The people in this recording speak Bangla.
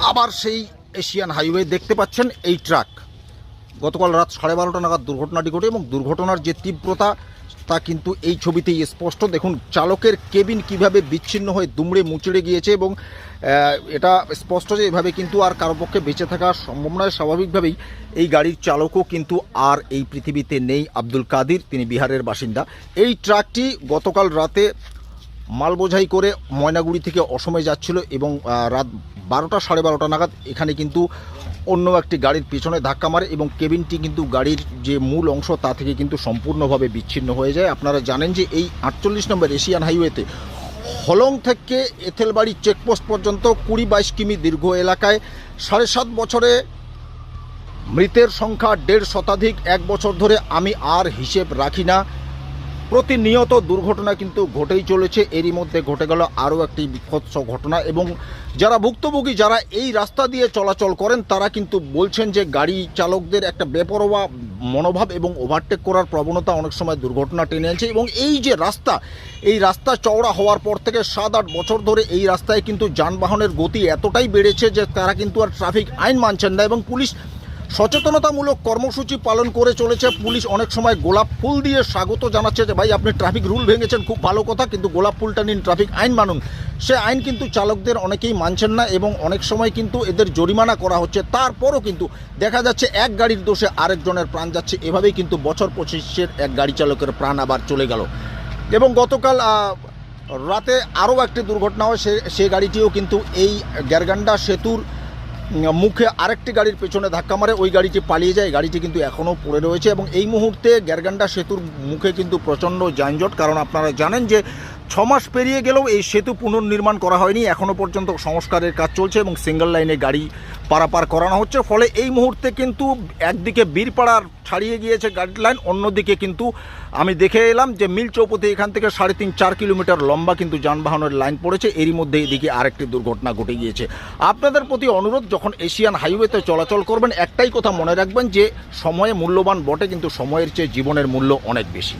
আবার সেই এশিয়ান হাইওয়ে দেখতে পাচ্ছেন এই ট্রাক গতকাল রাত 12:30 নাগাদ দুর্ঘটনাটি ঘটে এবং দুর্ঘটনার যে তীব্রতা তা কিন্তু এই ছবিতেই স্পষ্ট। দেখুন চালকের কেবিন কিভাবে বিচ্ছিন্ন হয়ে দুমড়ে মুচড়ে গিয়েছে এবং এটা স্পষ্ট যে এভাবে কিন্তু আর কারো পক্ষে বেঁচে থাকা সম্ভব নয়। স্বাভাবিকভাবেই এই গাড়ির চালকও কিন্তু আর এই পৃথিবীতে নেই। আব্দুল কাদির, তিনি বিহারের বাসিন্দা। এই ট্রাকটি গতকাল রাতে মাল বোঝাই করে ময়নাগুড়ি থেকে অসমে যাচ্ছিল এবং রাত 12:30 নাগাদ এখানে কিন্তু অন্য একটি গাড়ির পিছনে ধাক্কা মারে এবং কেবিনটি কিন্তু গাড়ির যে মূল অংশ তা থেকে কিন্তু সম্পূর্ণভাবে বিচ্ছিন্ন হয়ে যায়। আপনারা জানেন যে এই 48 নম্বর এশিয়ান হাইওয়েতে হলং থেকে এথেলবাড়ি চেকপোস্ট পর্যন্ত 20-22 কিমি দীর্ঘ এলাকায় 7.5 বছরে মৃতের সংখ্যা 1.5 শতাধিক। 1 বছর ধরে আমি আর হিসেব রাখি না, প্রতিনিয়ত দুর্ঘটনা কিন্তু ঘটেই চলেছে। এরই মধ্যে ঘটে গেল আরও একটি বিভৎস ঘটনা এবং যারা ভুক্তভোগী, যারা এই রাস্তা দিয়ে চলাচল করেন, তারা কিন্তু বলছেন যে গাড়ি চালকদের একটা বেপরোয়া মনোভাব এবং ওভারটেক করার প্রবণতা অনেক সময় দুর্ঘটনা টেনে আনছে। এবং এই যে রাস্তা, এই রাস্তা চওড়া হওয়ার পর থেকে 7-8 বছর ধরে এই রাস্তায় কিন্তু যানবাহনের গতি এতটাই বেড়েছে যে তারা কিন্তু আর ট্রাফিক আইন মানছেন না এবং পুলিশ সচেতনতামূলক কর্মসূচি পালন করে চলেছে। পুলিশ অনেক সময় গোলাপ ফুল দিয়ে স্বাগত জানাচ্ছে যে ভাই আপনি ট্রাফিক রুল ভেঙেছেন, খুব ভালো কথা, কিন্তু গোলাপ ফুলটা নিন, ট্রাফিক আইন মানুন। সে আইন কিন্তু চালকদের অনেকেই মানছেন না এবং অনেক সময় কিন্তু এদের জরিমানা করা হচ্ছে। তারপরও কিন্তু দেখা যাচ্ছে এক গাড়ির দোষে আরেকজনের প্রাণ যাচ্ছে। এভাবেই কিন্তু বছর 25-এর এক গাড়ি চালকের প্রাণ আবার চলে গেল। এবং গতকাল রাতে আরও একটি দুর্ঘটনা হয়, সে গাড়িটিও কিন্তু এই গ্যারগান্ডা সেতুর মুখে আরেকটি গাড়ির পেছনে ধাক্কা মারে, ওই গাড়িটি পালিয়ে যায়। গাড়িটি কিন্তু এখনও পড়ে রয়েছে এবং এই মুহূর্তে গ্যারগান্ডা সেতুর মুখে কিন্তু প্রচণ্ড যানজট। কারণ আপনারা জানেন যে 6 মাস পেরিয়ে গেলেও এই সেতু পুনর্নির্মাণ করা হয়নি, এখনও পর্যন্ত সংস্কারের কাজ চলছে এবং সিঙ্গেল লাইনে গাড়ি পারাপার করানো হচ্ছে। ফলে এই মুহূর্তে কিন্তু একদিকে বীরপাড়ার ছাড়িয়ে গিয়েছে গাড়ির লাইন, অন্যদিকে কিন্তু আমি দেখে এলাম যে মিল চৌপতি এখান থেকে 3.5-4 কিলোমিটার লম্বা কিন্তু যানবাহনের লাইন পড়েছে। এরই মধ্যে এদিকে আরেকটি দুর্ঘটনা ঘটে গিয়েছে। আপনাদের প্রতি অনুরোধ, যখন এশিয়ান হাইওয়েতে চলাচল করবেন একটাই কথা মনে রাখবেন যে সময়ে মূল্যবান বটে, কিন্তু সময়ের চেয়ে জীবনের মূল্য অনেক বেশি।